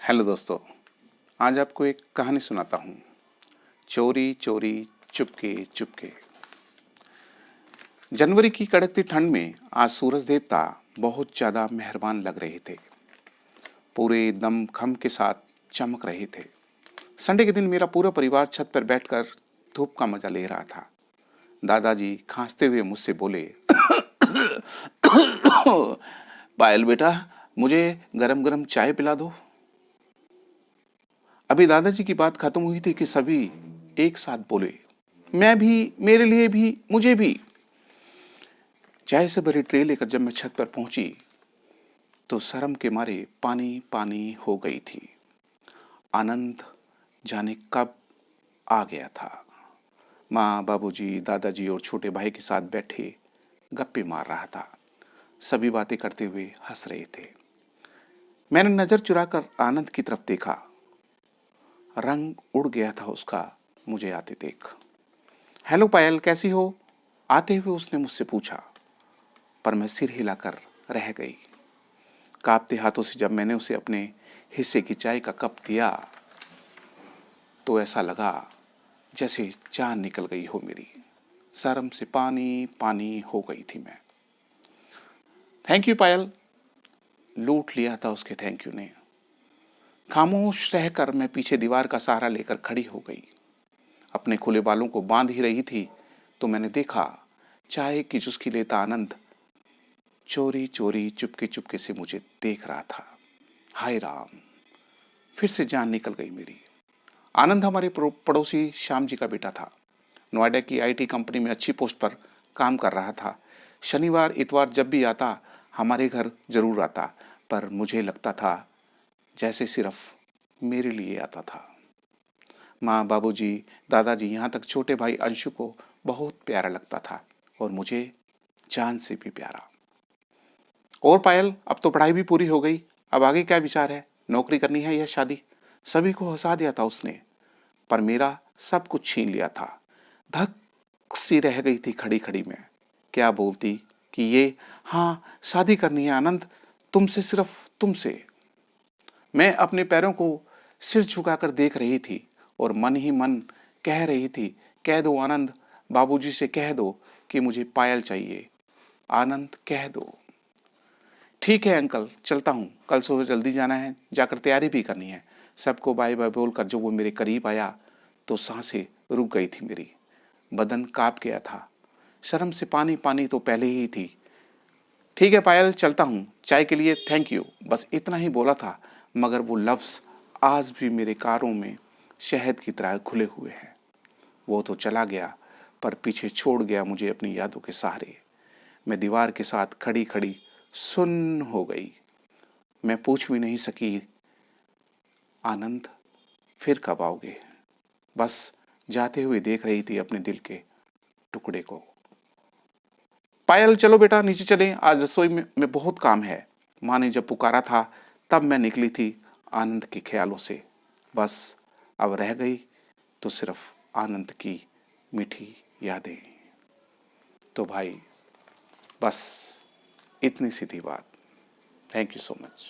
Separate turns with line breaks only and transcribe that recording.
Hello दोस्तों, आज आपको एक कहानी सुनाता हूँ। चोरी चोरी चुपके चुपके। जनवरी की कड़कती ठंड में आज सूरज देवता बहुत ज़्यादा मेहरबान लग रहे थे। पूरे दम खम के साथ चमक रहे थे। संडे के दिन मेरा पूरा परिवार छत पर बैठकर धूप का मजा ले रहा था। दादाजी खांसते हुए मुझसे बोले, पायल बेटा, मुझे गरम गरम चाय पिला दो। अभी दादाजी की बात खत्म हुई थी कि सभी एक साथ बोले, मैं भी, मेरे लिए भी, मुझे भी। चाय से भरी ट्रे लेकर जब मैं छत पर पहुंची तो शर्म के मारे पानी पानी हो गई थी। आनंद जाने कब आ गया था। माँ, बाबूजी, दादाजी और छोटे भाई के साथ बैठे गप्पे मार रहा था। सभी बातें करते हुए हंस रहे थे। मैंने नजर चुराकर आनंद की तरफ देखा। रंग उड़ गया था उसका मुझे आते देख। हेलो पायल, कैसी हो? आते हुए उसने मुझसे पूछा, पर मैं सिर हिलाकर रह गई। कांपते हाथों से जब मैंने उसे अपने हिस्से की चाय का कप दिया तो ऐसा लगा जैसे जान निकल गई हो मेरी। शर्म से पानी पानी हो गई थी मैं। थैंक यू पायल। लूट लिया था उसके थैंक यू ने। खामोश रहकर मैं पीछे दीवार का सहारा लेकर खड़ी हो गई। अपने खुले बालों को बांध ही रही थी तो मैंने देखा चाय की चुस्की लेता आनंद चोरी चोरी चुपके चुपके से मुझे देख रहा था। हाय राम, फिर से जान निकल गई मेरी। आनंद हमारे पड़ोसी श्याम जी का बेटा था। नोएडा की आईटी कंपनी में अच्छी पोस्ट पर काम कर रहा था। शनिवार इतवार जब भी आता हमारे घर जरूर आता, पर मुझे लगता था जैसे सिर्फ मेरे लिए आता था। माँ, बाबूजी, दादाजी, यहाँ तक छोटे भाई अंशु को बहुत प्यारा लगता था और मुझे जान से भी प्यारा। और पायल, अब तो पढ़ाई भी पूरी हो गई, अब आगे क्या विचार है? नौकरी करनी है या शादी? सभी को हंसा दिया था उसने, पर मेरा सब कुछ छीन लिया था। धक सी रह गई थी खड़ी खड़ी में। क्या बोलती कि ये, हाँ शादी करनी है आनंद, तुमसे, सिर्फ तुमसे। मैं अपने पैरों को सिर झुकाकर देख रही थी और मन ही मन कह रही थी, कह दो आनंद, बाबूजी से कह दो कि मुझे पायल चाहिए। आनंद, कह दो। ठीक है अंकल, चलता हूँ, कल सुबह जल्दी जाना है, जाकर तैयारी भी करनी है। सबको बाय बाय बोलकर जब वो मेरे करीब आया तो सांसें रुक गई थी मेरी। बदन कांप गया था। शर्म से पानी पानी तो पहले ही थी। ठीक है पायल, चलता हूँ, चाय के लिए थैंक यू, बस इतना ही बोला था, मगर वो लफ्ज़ आज भी मेरे कानों में शहद की तरह खुले हुए हैं। वो तो चला गया, पर पीछे छोड़ गया मुझे अपनी यादों के सहारे। मैं दीवार के साथ खड़ी खड़ी सुन्न हो गई। मैं पूछ भी नहीं सकी, आनंद फिर कब आओगे? बस जाते हुए देख रही थी अपने दिल के टुकड़े को। पायल, चलो बेटा नीचे चलें, आज रसोई में बहुत काम है। माँ ने जब पुकारा था तब मैं निकली थी आनंद के ख्यालों से। बस अब रह गई तो सिर्फ आनंद की मीठी यादें। तो भाई बस इतनी सी थी बात। Thank you so much.